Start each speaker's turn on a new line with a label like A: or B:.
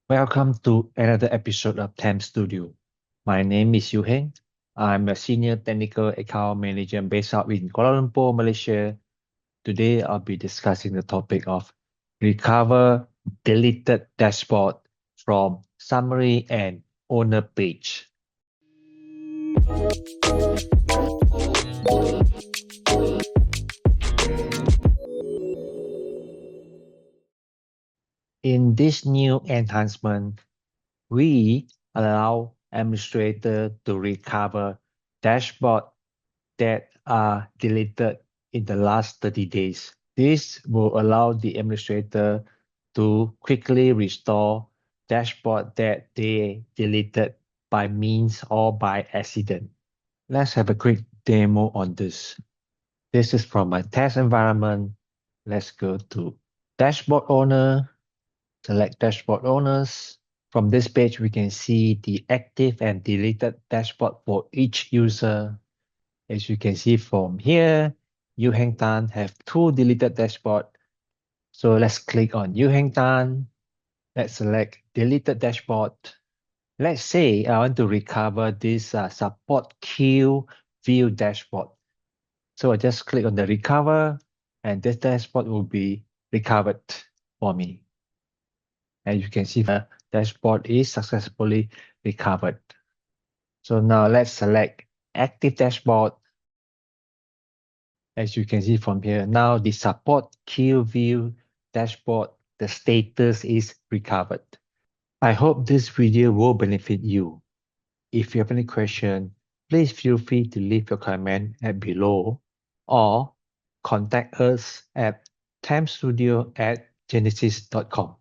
A: Welcome to another episode of Time Studio. My name is Yu Heng. I'm a senior technical account manager based out in Kuala Lumpur, Malaysia. Today, I'll be discussing the topic of recover deleted dashboard from summary and owner page. In this new enhancement, we allow administrator to recover dashboard that are deleted in the last 30 days. This will allow the administrator to quickly restore dashboard that they deleted by means or by accident. Let's have a quick demo on this. This is from my test environment. Let's go to dashboard owner, select dashboard owners. From this page, we can see the active and deleted dashboard for each user. As you can see from here, Yu Heng Tan have 2 deleted dashboard. So let's click on Yu Heng Tan. Let's select deleted dashboard. Let's say I want to recover this support queue view dashboard. So I just click on the recover and this dashboard will be recovered for me. As you can see, the dashboard is successfully recovered. So now let's select active dashboard. As you can see from here, now the support queue view dashboard, the status is recovered. I hope this video will benefit you. If you have any question, please feel free to leave your comment at below or contact us at timestudio@genesis.com.